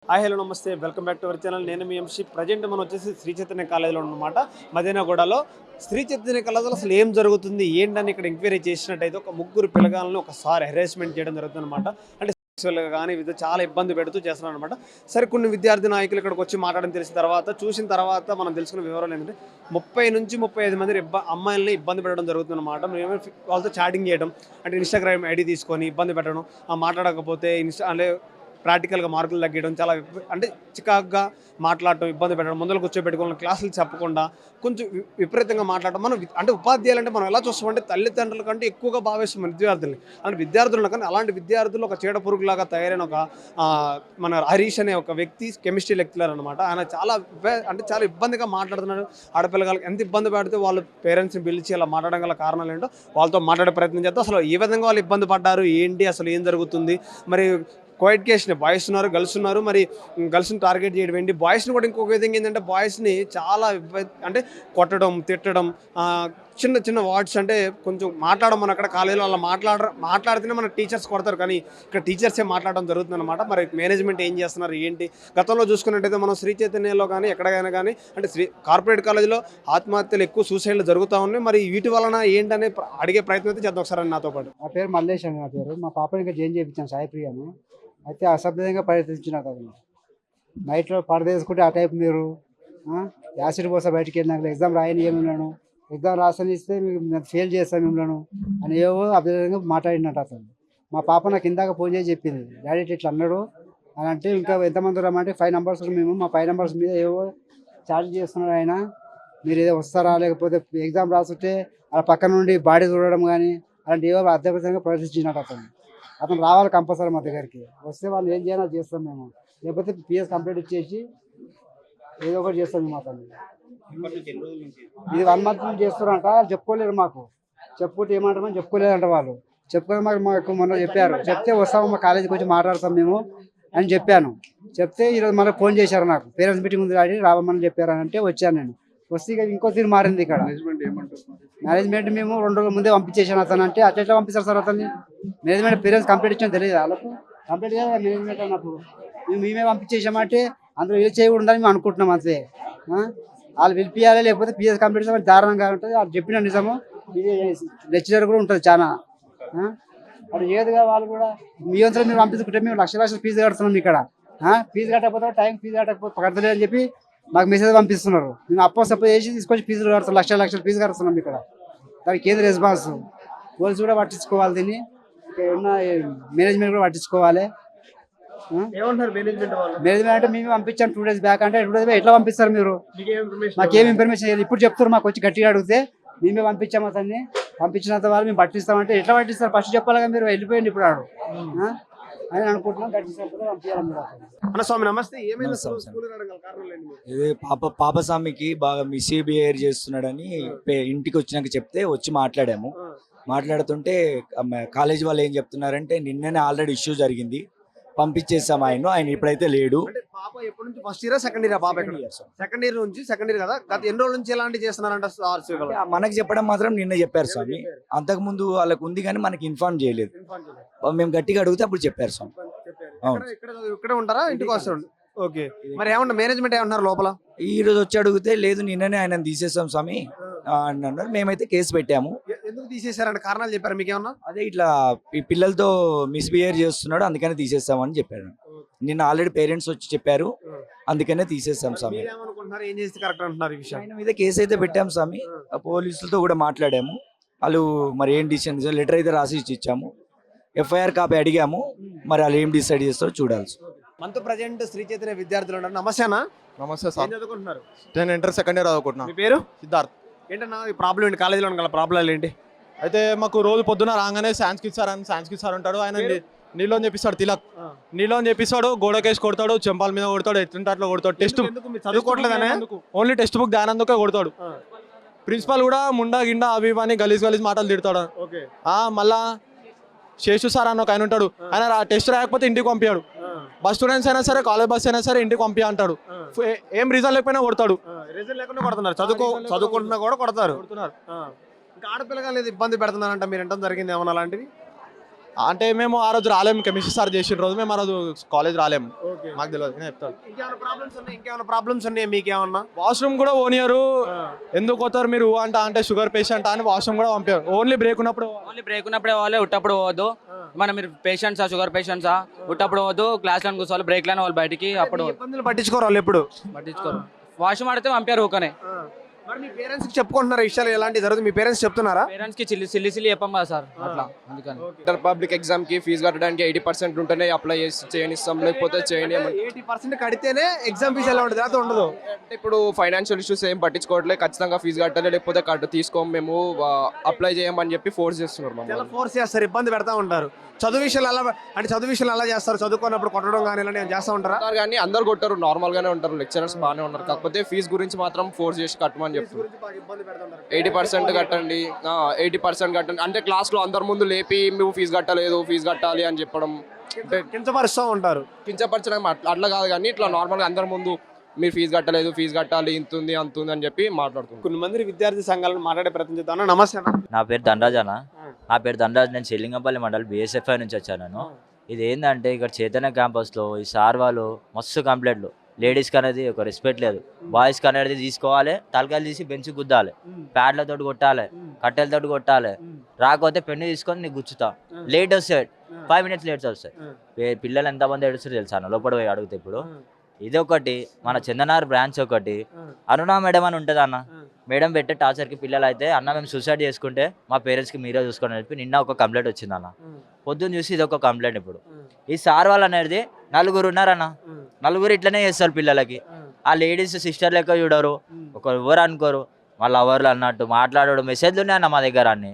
Hi hello నమస్తే welcome back to our channel. నేను మీ MC. Present మనం వచ్చేసి శ్రీ చైతన్య కాలేజీలో ఉన్నమాట, మదీనాగూడలో. శ్రీ చైతన్య కాలేజీలో అసలు ఏం జరుగుతుంది ఏంటని ఇక్కడ ఎంక్వైరీ చేసినట్టయితే ఒక ముగ్గురు పిల్లగాలను ఒకసారి హెరాస్మెంట్ చేయడం జరుగుతుంది అనమాట. అంటే సెక్సువల్గా కానీ ఇది చాలా ఇబ్బంది పెడుతూ చేస్తున్నారు అనమాట. సరే, కొన్ని విద్యార్థి నాయకులు ఇక్కడికి వచ్చి మాట్లాడడం తెలిసిన తర్వాత చూసిన తర్వాత మనం తెలుసుకున్న వివరాలు ఏంటంటే 30 నుంచి 35 మంది అమ్మాయిలని ఇబ్బంది పెట్టడం జరుగుతుంది అనమాట. మేము వాళ్ళతో చాటింగ్ చేయడం, అంటే ఇన్స్టాగ్రామ్ ఐడి తీసుకొని ఇబ్బంది పెట్టడం, మాట్లాడకపోతే అంటే ప్రాక్టికల్గా మార్కులు తగ్గడం, చాలా అంటే చికాకుగా మాట్లాడటం, ఇబ్బంది పెట్టడం, ముందర కూర్చోబెట్టుకోవాలి, క్లాసులు చెప్పకుండా కొంచెం విపరీతంగా మాట్లాడడం. మనం అంటే ఉపాధ్యాయులు అంటే మనం ఎలా చూస్తామంటే తల్లిదండ్రుల కంటే ఎక్కువగా భావిస్తాం విద్యార్థుల్ని. అంటే విద్యార్థులు కానీ అలాంటి విద్యార్థులు ఒక చీడ పురుగులాగా తయారైన ఒక మన హరీష్ అనే ఒక వ్యక్తి కెమిస్ట్రీ లెక్చరర్ అనమాట. ఆయన చాలా ఇబ్బందిగా మాట్లాడుతున్నాడు. ఆడపిల్లలకి ఎంత ఇబ్బంది పెడితే వాళ్ళు పేరెంట్స్ని పిలిచి అలా మాట్లాడడం గల కారణాలు ఏంటో వాళ్ళతో మాట్లాడే ప్రయత్నం చేద్దాం. అసలు ఏ విధంగా వాళ్ళు ఇబ్బంది పడ్డారు, ఏంటి, అసలు ఏం జరుగుతుంది, మరి కోఎడ్యుకేషన్ బాయ్స్ ఉన్నారు, గర్ల్స్ ఉన్నారు. మరి గర్ల్స్ని టార్గెట్ చేయడం ఏంటి, బాయ్స్ని కూడా ఇంకొక విధంగా ఏంటంటే బాయ్స్ని చాలా అంటే కొట్టడం, తిట్టడం, చిన్న చిన్న వర్డ్స్ అంటే కొంచెం మాట్లాడడం. అక్కడ కాలేజీలో అలా మాట్లాడితేనే మన టీచర్స్ కొడతారు, కానీ ఇక్కడ టీచర్సే మాట్లాడడం జరుగుతుంది అనమాట. మరి మేనేజ్మెంట్ ఏం చేస్తున్నారు ఏంటి? గతంలో చూసుకున్నట్టయితే మనం శ్రీ చైతన్యలో కానీ ఎక్కడైనా కానీ అంటే కార్పొరేట్ కాలేజీలో ఆత్మహత్యలు ఎక్కువ, సూసైడ్లు జరుగుతూ ఉన్నాయి. మరి వీటి వలన ఏంటనే అడిగే ప్రయత్నం అయితే చేద్దాం ఒకసారి నాతో పాటు. నా పేరు మల్లేష్ అని. నా పేరు మా పాపని ఇంకా జాయిన్ చేయించాను సాయిప్రియను. అయితే అసభ్యంగా ప్రయత్నించినారు కదా, నైట్లో పడదేసుకుంటే ఆ టైప్ మీరు యాసిడ్ పోసా బయటికి వెళ్ళినాక ఎగ్జామ్ రాయని ఏమిన్నాను, ఎగ్జామ్ రాసని ఇస్తే మీకు ఫెయిల్ చేస్తాను మిమ్మల్ని అని ఏవో అభ్యంగా మాట్లాడినట్టు అతను. మా పాప నాకు ఇందాక ఫోన్ చేసి చెప్పింది, డాడీ ఇట్లా అన్నాడు అని. అంటే ఇంకా ఎంతమంది రమ్మంటే 5 numbers మేము మా 5 numbers మీద ఏవో చార్జ్ చేస్తున్నాడు ఆయన. మీరు ఏదో వస్తారా, లేకపోతే ఎగ్జామ్ రాసుంటే అలా పక్క నుండి బాడీ చూడడం కానీ అలాంటి ఏవో అధ్యాపకంగా ప్రదర్శించినట్టు అతను రావాలి కంపల్సరీ మా దగ్గరికి. వస్తే వాళ్ళు ఏం చేయాలో చేస్తాం మేము, లేకపోతే పిఎస్ కంప్లీట్ ఇచ్చేసి ఏదో ఒకటి చేస్తాం మేము. అతను ఇది 1 month నుంచి చేస్తారంట. చెప్పుకోలేరు మాకు, చెప్పుకుంటే ఏమంటామని చెప్పుకోలేదంట వాళ్ళు. చెప్పుకొని మాకు మొన్న చెప్పారు, చెప్తే వస్తాము మా కాలేజీకి వచ్చి మాట్లాడతాం మేము అని చెప్పాను. చెప్తే ఈరోజు మళ్ళీ ఫోన్ చేశారు నాకు, పేరెంట్స్ మీటింగ్ ఉంది ఆడి రావమని చెప్పారు అని. అంటే వచ్చాను నేను. వస్తే ఇక ఇంకో తీరు మారింది ఇక్కడ మేనేజ్మెంట్. మేము 2 రోజుల ముందే పంపించేసాను అతను. అంటే అట్లా పంపిస్తారు సార్ అతన్ని. మేనేజ్మెంట్ పేరెంట్స్ కంప్లీట్ ఇచ్చాను తెలియదు వాళ్ళకు. కంప్లీట్ గా మేనేజ్మెంట్ అన్నప్పుడు మేమే పంపించేసామంటే అందులో ఏ చేయకూడదని మేము అనుకుంటున్నాం అంతే. వాళ్ళు పిలిపియాలి, లేకపోతే పిఎస్ కంప్లీట్ చేస్తే దారుణంగా ఉంటుంది. వాళ్ళు చెప్పిన నిజము. ఇది లెక్చరర్ కూడా ఉంటుంది చాలా. అది ఏదుగా వాళ్ళు కూడా మీ వంతులో మీరు పంపించుకుంటే మేము లక్షల ఫీజు కడుతున్నాం ఇక్కడ. ఫీజు కట్టకపోతే టైం ఫీజు కట్టలేదు అని చెప్పి మాకు మెసేజ్ పంపిస్తున్నారు. మేము సపోజ్ చేసి తీసుకొచ్చి ఫీజులు కడుతున్నాం, లక్షల ఫీజు కడుతున్నాం ఇక్కడ. దానికి ఏది రెస్పాన్స్? పోలీసు కూడా పట్టించుకోవాలి, దీన్ని ఉన్న మేనేజ్మెంట్ కూడా పట్టించుకోవాలి. మేనేజ్మెంట్ అంటే మేము పంపించాం 2 days బ్యాక్. అంటే 2 days బ్యాక్ ఎట్లా పంపిస్తారు మీరు? మాకేం ఇన్ఫర్మేషన్ ఇప్పుడు చెప్తారు. మాకు వచ్చి గట్టిగా అడిగితే మేమే పంపించాము అతన్ని. పంపించినంత వాళ్ళు మేము పట్టిస్తామంటే ఎట్లా పట్టిస్తారు? ఫస్ట్ చెప్పాలిగా, మీరు వెళ్ళిపోయింది ఇప్పుడు ఆడు అని అనుకుంటున్నాం. నమస్తే. ఇది పాపస్వామికి బాగా మిస్బిహేవ్ చేస్తున్నాడని ఇంటికి వచ్చినాక చెప్తే వచ్చి మాట్లాడాము. మాట్లాడుతుంటే కాలేజీ వాళ్ళు ఏం చెప్తున్నారంటే నిన్ననే ఆల్రెడీ ఇష్యూ జరిగింది, పంపించేసాం ఆయన ఇప్పుడైతే లేడు. పాప ఎప్పటి నుంచి ఫస్ట్ ఇయర్ సెకండ్ ఇయర్? పాప సెకండ్ ఇయర్ నుంచి. సెకండ్ ఇయర్ కదా, గత ఎన్ని రోజుల నుంచి ఎలాంటి చేస్తున్నారంట? మనకి చెప్పడం మాత్రం నిన్న చెప్పారు స్వామి. అంతకు ముందు వాళ్ళకు ఉంది కానీ మనకి ఇన్ఫార్మ్ చేయలేదు. మేము గట్టిగా అడిగితే అప్పుడు చెప్పారు స్వామి. ఇక్కడ ఉంటారా, ఇంటికి వస్తారు? ఓకే. మరి ఏమన్నా మేనేజ్మెంట్ ఏమన్నారు లోపల? ఈ రోజు వచ్చి అడిగితే లేదు నిన్ననే ఆయన తీసేసాం స్వామి అని అన్నారు. మేమైతే కేసు పెట్టాము. ఎందుకు తీసేసారంటే కారణాలు చెప్పారు మీకు ఏమన్నా? అదే ఇట్లా ఈ పిల్లలతో మిస్బిహేవ్ చేస్తున్నాడు అందుకనే తీసేసామని చెప్పారు. నిన్న ఆల్రెడీ పేరెంట్స్ వచ్చి చెప్పారు, అందుకనే తీసేసాం స్వామి. ఏం చేస్తే కరెక్ట్ అంటున్నారు? ఈ విషయం ఆయన మీద కేసు అయితే పెట్టాము స్వామి. పోలీసులతో కూడా మాట్లాడాము. వాళ్ళు మరి ఏం డిసిషన్, లెటర్ అయితే రాసి ఇచ్చాము, ఎఫ్ఐఆర్ కాపీ అడిగాము. మరి వాళ్ళు ఏం డిసైడ్ చేస్తారో చూడాల్సి. మనతో ప్రజెంట్ శ్రీ చైతన్య విద్యార్థులు ఉన్నారు. నమస్తే అన్న. నమస్తే సార్. చదువుకుంటున్నారు? నేను ఇంటర్ సెకండ్ ఇయర్ చదువుకుంటున్నా. మీ పేరు? సిద్ధార్థ్. ఏంటన్నా ఈ ప్రాబ్లం ఏంటి? కాలేజీలో గల ప్రాబ్లం ఏంటి? అయితే మాకు రోజు పొద్దున రాగానే సైన్స్కి ఇచ్చారు అంటాడు ఆయన. నీలో చెప్పిస్తాడు, తిలక్ నీలో చెప్పిస్తాడు, గోడకేసి కొడతాడు, చెంపాల మీద కొడతాడు, ఎట్లుంటే అట్లా కొడతాడు. టెస్ట్ చదువుకోవట్లేదనే ఓన్లీ టెక్స్ట్ బుక్ ధ్యానందుకే కొడతాడు. ప్రిన్సిపల్ కూడా ముండా గిండా అవి అని గలీజ్ మాటలు తిడతాడు. మళ్ళా శేషు సార్ అని ఒక ఆయన ఉంటాడు, ఆయన టెస్ట్ రాకపోతే ఇంటికి పంపించాడు. బస్ స్టూడెంట్స్ అయినా సరే, కాలేజ్ బస్ అయినా సరే ఇంటికి పంపి అంటాడు. ఏం రీజన్ లేకపోయినా కొడతాడు. రీజన్ లేకుండా కొడుతున్నారు. చదువుకుంటున్నా కూడా కొడతారు. ఇంకా ఆడపిల్లగా లేదు ఇబ్బంది పెడుతున్నారంట, మీరు ఎంత జరిగింది ఏమన్నా అలాంటివి? అంటే మేము ఆ రోజు రాలేము, కెమిస్ట్రీ సార్ చేసిన రోజు మేము ఆ రోజు కాలేజ్ రాలేము, మాకు తెలియదు. నేను చెప్తాను, ఇంకేమైనా ప్రాబ్లమ్స్ ఉన్నాయి మీకేమన్నా? వాష్రూమ్ కూడా ఓనియరు, ఎందుకు పోతారు మీరు అంటే షుగర్ పేషెంట్ అని వాష్రూమ్ కూడా పంపారు. ఓన్లీ బ్రేక్ ఉన్నప్పుడు వాళ్ళే ఉట్టప్పుడు పోవద్దు. మనం మీరు పేషెంట్సా, షుగర్ పేషెంట్సా, ఉట్టప్పుడు పోవద్దు. క్లాస్లో కూర్చోవాలి, బ్రేక్ లైన్ వాళ్ళు బయటికి అప్పుడు ఇబ్బందులు పట్టించుకోరు వాళ్ళు ఎప్పుడు. పట్టించుకోరు. వాష్రూమ్ ఆడితే పంపారు ఊకనే. మరి మీ పేరెంట్స్ కి చెప్పుకుంటున్నారు విషయాలు ఎలాంటి జరుగుతుంది? మీ పేరెంట్స్ చెప్తున్నారా? పేరెంట్స్ కి సిల్లి చెప్పాం కదా సార్, అట్లా అందుకని. ఇంటర్ పబ్లిక్ ఎగ్జామ్ కి ఫీజు కట్టడానికి 80% ఉంటేనే అప్లై చేసి చేయనిస్తాం, లేకపోతే చేయనియమని. 80% కడితేనే ఎగ్జామ్ ఫీజు ఎలా ఉంటుంది, అది ఉండదు. అంటే ఇప్పుడు ఫైనాన్షియల్ ఇష్యూస్ ఏం పట్టించుకోవట్లేదు, ఖచ్చితంగా ఫీజు కట్టాలి, లేకపోతే తీసుకోం మేము, అప్లై చేయమని చెప్పి ఫోర్స్ చేస్తున్నారు చాలా మమ్మల్ని. ఫోర్స్ చేస్తారు, ఇబ్బంది పెడతా ఉంటారు. చదువు విషయాలు అలా చేస్తారు, చదువుకున్నప్పుడు కొట్టడం కానీ ఇలాంటివి చేస్తూ ఉంటారా? కానీ అందరు కొట్టారు, నార్మల్ గానే ఉంటారు, లెక్చరర్స్ బాగానే ఉన్నారు. కాకపోతే ఫీజు గురించి మాత్రం ఫోర్స్ చేసి కట్టమని చెప్తున్నారు. 80% కట్టండి, 80% కట్టండి అంటే క్లాస్ లో అందరి ముందు లేపి నువ్వు ఫీజు కట్టలేదు, ఫీజు కట్టాలి అని చెప్పడం. అంటే కించపరుస్తూ ఉంటారు. కించపరచడం అట్లా కాదు, కానీ ఇట్లా నార్మల్ గా అందరి ముందు మీరు ఫీజు కట్టలేదు, ఫీజు కట్టాలి, ఇంతుంది అంతుంది అని చెప్పి మాట్లాడుతున్నారు. కొన్ని మంది విద్యార్థి సంఘాలను మాట్లాడే ప్రయత్నం చేస్తాను. నమస్తే అన్న. నా పేరు ధనరాజ్ అన్న. నా పేరు ధనరాజ్. నేను చెల్లింగపల్లి మండలి BSFI నుంచి వచ్చాను. ఇది ఏంటంటే ఇక్కడ చైతన్య క్యాంపస్లో ఈ సార్ వాళ్ళు మస్తు కంప్లైంట్లు. లేడీస్కి అనేది ఒక రెస్పెక్ట్ లేదు, బాయ్స్కి అనేది తీసుకోవాలి, తలకాయలు తీసి బెంచ్ గుద్దాలి, ప్యాడ్లతో కొట్టాలి, కట్టెలతో కొట్టాలి, రాకపోతే పెన్ను తీసుకొని నీకు గుచ్చుతా. లేట్ వస్తాయి, 5 minutes లేట్ వస్తాయి. పిల్లలు ఎంతమంది ఏడుస్తారు తెలుసా అన్న, లోపల పోయి అడిగితే. ఇప్పుడు ఇదొకటి, మన చందనార్ బ్రాంచ్ ఒకటి, అరుణా మేడం అని ఉంటుంది అన్న. మేడం పెట్టే టార్చర్కి పిల్లలు అయితే అన్న మేము సూసైడ్ చేసుకుంటే మా పేరెంట్స్కి మీరే చూసుకోండి అని చెప్పి నిన్న ఒక కంప్లైంట్ వచ్చింది అన్న. పొద్దున్న చూసి ఇది ఒక కంప్లైంట్. ఇప్పుడు ఈ సార్ వాళ్ళు అనేది 4 ఉన్నారన్న, 4 ఇట్లనే చేస్తారు పిల్లలకి. ఆ లేడీస్ సిస్టర్ లెక్క చూడరు, ఎవరు అనుకోరు, వాళ్ళ అవర్లు అన్నట్టు మాట్లాడడం. మెసేజ్లు ఉన్నాయన్న మా దగ్గర అన్ని.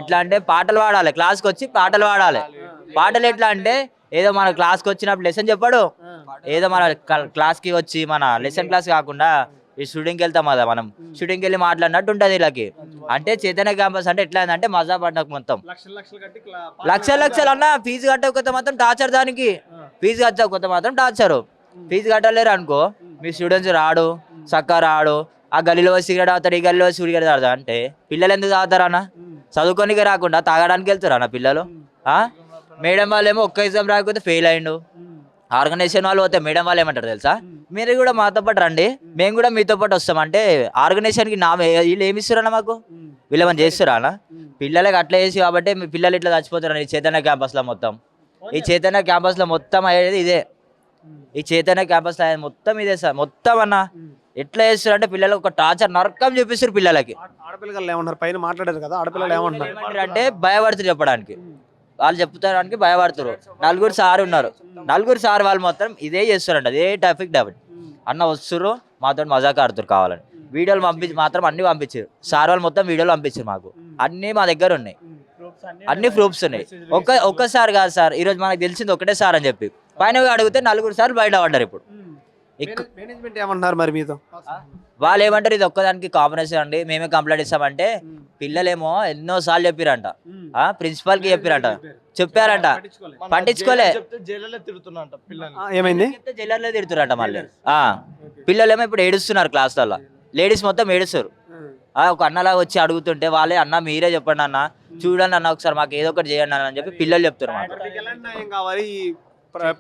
ఎట్లా అంటే పాటలు పాడాలి, క్లాస్కి వచ్చి పాటలు పాడాలి. పాటలు ఎట్లా అంటే ఏదో మన క్లాస్కి వచ్చినప్పుడు లెసన్ చెప్పాడు, ఏదో మన క్లాస్కి వచ్చి మన లెసన్ క్లాస్ కాకుండా ఈ షూటింగ్కి వెళ్తాం కదా మనం, షూటింగ్కి వెళ్ళి మాట్లాడినట్టు ఉంటుంది వీళ్ళకి. అంటే చైతన్య క్యాంపస్ అంటే ఎట్లా అంటే మజా పడ్డకు మొత్తం లక్షలు అన్న. ఫీజు కట్టకపోతే మాత్రం టార్చర్, దానికి ఫీజు కట్టకపోతే మాత్రం టార్చరు. ఫీజు కట్టలేరు అనుకో మీ స్టూడెంట్స్ రాడు, చక్కగా రాడు, ఆ గల్లీలో సిగరెట్ తాగుతాడు, ఈ గల్లీలో సిగరెట్ తాగుతాడు. అంటే పిల్లలు ఎందుకు తాగుతారన్న? చదువుకోనికే రాకుండా తాగడానికి వెళ్తారు అన్న పిల్లలు. మేడం వాళ్ళు ఏమో ఒక్క ఎగ్జామ్ రాకపోతే ఫెయిల్ అయ్యిండు, ఆర్గనైజేషన్ వాళ్ళు పోతే మేడం వాళ్ళు ఏమంటారు తెలుసా, మీరు కూడా మాతో పాటు రండి, మేము కూడా మీతో పాటు వస్తాం. అంటే ఆర్గనైజేషన్కి వీళ్ళు ఏమి ఇస్తారన్న, మాకు వీళ్ళు ఏమైనా చేస్తారా అన్న? పిల్లలకి అట్లా చేసి కాబట్టి మీ పిల్లలు ఇట్లా చచ్చిపోతారు. ఈ చైతన్య క్యాంపస్లో మొత్తం, ఈ చైతన్య క్యాంపస్లో మొత్తం అయ్యేది ఇదే. ఈ చైతన్య క్యాంపస్లో అయ్యేది మొత్తం ఇదే సార్. మొత్తం అన్న ఎట్లా చేస్తారు అంటే పిల్లలకు ఒక టార్చర్ నరకం చూపిస్తారు పిల్లలకి. ఆడపిల్లలు ఏమంటారు పైన మాట్లాడారు కదా, ఆడపిల్లలు ఏమంటారు అంటే భయపడుతారు చెప్పడానికి, వాళ్ళు చెప్తాడానికి భయపడుతారు. 4 సార్ ఉన్నారు, 4 సార్ వాళ్ళు మొత్తం ఇదే చేస్తారంట, అదే టాపిక్ అన్న వస్తుర్రు మాతో మజాక్ ఆడుతారు కావాలని. వీడియోలు మాత్రం అన్ని పంపించారు సార్ వాళ్ళు, మొత్తం వీడియోలు పంపించారు మాకు. అన్నీ మా దగ్గర ఉన్నాయి, అన్ని ప్రూఫ్స్ ఉన్నాయి. ఒక్కసారి కాదు సార్, ఈరోజు మనకు తెలిసింది ఒకటే సార్ అని చెప్పి పైన అడిగితే 4 సార్లు బయట పడ్డారు. ఇప్పుడు మేనేజ్మెంట్ ఏమంటున్నారు మరి మీతో? వాళ్ళు ఏమంటారు, ఇది ఒక్కదానికి కాంబినేషన్ అండి, మేమే కంప్లైంట్ ఇస్తామంటే. పిల్లలేమో ఎన్నో సార్లు చెప్పారంట, ప్రిన్సిపాల్ కి చెప్పారంట, పట్టించుకోలే. ఏమైంది? జైలర్లో తిడుతురంట మళ్ళీ. పిల్లలేమో ఇప్పుడు ఏడుస్తున్నారు క్లాస్లలో, లేడీస్ మొత్తం ఏడుస్తారు. ఒక అన్నలాగా వచ్చి అడుగుతుంటే వాళ్ళే అన్న మీరే చెప్పండి అన్న, చూడండి అన్న ఒకసారి మాకు ఏదో ఒకటి చేయండి అన్న అని చెప్పి పిల్లలు చెప్తున్నారు. న్యాయం కావాలి,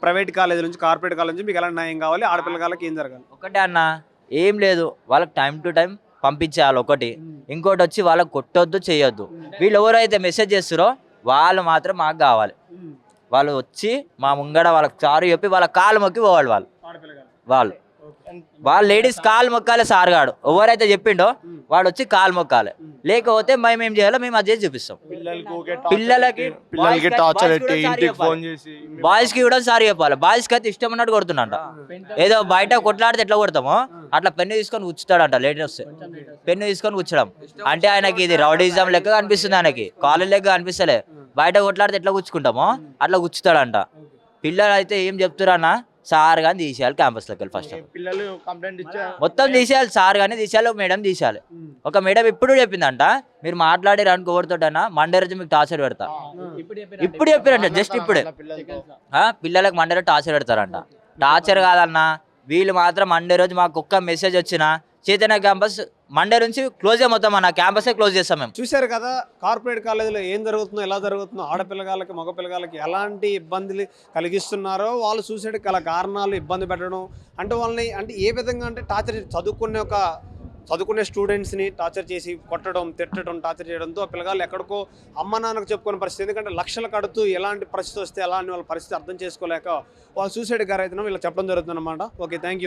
ప్రైవేట్ కాలేజ్ నుంచి కార్పొరేట్ కాలేజ్ నుంచి మీకు ఎలా న్యాయం కావాలి, ఆడపిల్ల కాళ్ళకి ఏం జరగాలి? ఒకటే అన్న, ఏం లేదు, వాళ్ళకి టైం టు టైం పంపించేయాలి ఒకటి. ఇంకోటి వచ్చి వాళ్ళకి కొట్టొద్దు, చేయొద్దు. వీళ్ళు ఎవరైతే మెసేజ్ చేస్తారో వాళ్ళు మాత్రం మాకు కావాలి. వాళ్ళు వచ్చి మా ముంగడ వాళ్ళకి సారీ చెప్పి వాళ్ళ కాలు మొక్కి పోవాలి. వాళ్ళు లేడీస్ కాలు మొక్కాలి. సార్ గాడు ఎవరైతే చెప్పిండో వాడు వచ్చి కాలు మొక్కాలి, లేకపోతే మేము ఏం చేయాలో మేము అది చేసి చూపిస్తాం. పిల్లలకి బాయ్స్ కి కూడా సారీ చెప్పాలి. బాయ్స్ కి అయితే ఇష్టం ఉన్నట్టు కొడుతున్నట్ట, ఏదో బయట కొట్లాడితే ఎట్లా కొడతామో అట్లా పెన్ను తీసుకొని కూర్చుతాడంట. లేడీ వస్తే పెన్ను తీసుకొని కూర్చోడం అంటే ఆయనకి ఇది రౌడీజం లెక్క అనిపిస్తుంది, ఆయనకి కాలేజ్ లెక్క అనిపిస్తలే. బయట కొట్లాడితే ఎట్లా కూర్చుకుంటామో అట్లా కూర్చుతాడంట. పిల్లలు అయితే ఏం చెప్తున్నా, సార్ కానీ తీసేయాలి క్యాంపస్లోకి వెళ్ళి. ఫస్ట్ మొత్తం తీసేయాలి, సార్ కానీ తీసేయాలి, మేడం తీసేయాలి. ఒక మేడం ఇప్పుడు చెప్పిందంట, మీరు మాట్లాడారు అనుకో ఎవరితోటన్నా మండే రోజు మీకు టార్చర్ పెడతా. ఇప్పుడు చెప్పారంట, జస్ట్ ఇప్పుడే పిల్లలకు మండే రోజు టార్చర్ పెడతారంట. టార్చర్ కాదన్నా, వీళ్ళు మాత్రం మండే రోజు మాకు ఒక్క మెసేజ్ వచ్చినా చైతన్య క్యాంపస్ మండే నుంచి క్లోజ్ మొత్తం మన క్యాంపసే క్లోజ్ చేస్తాం మేము. చూశారు కదా కార్పొరేట్ కాలేజీలో ఏం జరుగుతుందో, ఎలా జరుగుతుందో, ఆడపిల్లగాళ్ళకి మగ పిల్లగాళ్ళకి ఎలాంటి ఇబ్బందులు కలిగిస్తున్నారో, వాళ్ళు సూసైడ్ గల కారణాలు, ఇబ్బంది పెట్టడం అంటే వాళ్ళని అంటే ఏ విధంగా అంటే టార్చర్, చదువుకునే స్టూడెంట్స్ని టార్చర్ చేసి కొట్టడం, తిట్టడం, టార్చర్ చేయడంతో ఆ పిల్లగాళ్ళు ఎక్కడికో అమ్మ నాన్నకు చెప్పుకునే పరిస్థితి. ఎందుకంటే లక్షలు కడుతూ ఎలాంటి పరిస్థితి వస్తే ఎలా అని వాళ్ళ పరిస్థితి అర్థం చేసుకోలేక వాళ్ళు సూసైడ్ గారైతే వీళ్ళు చెప్పడం జరుగుతుంది అన్నమాట. Okay, thank you.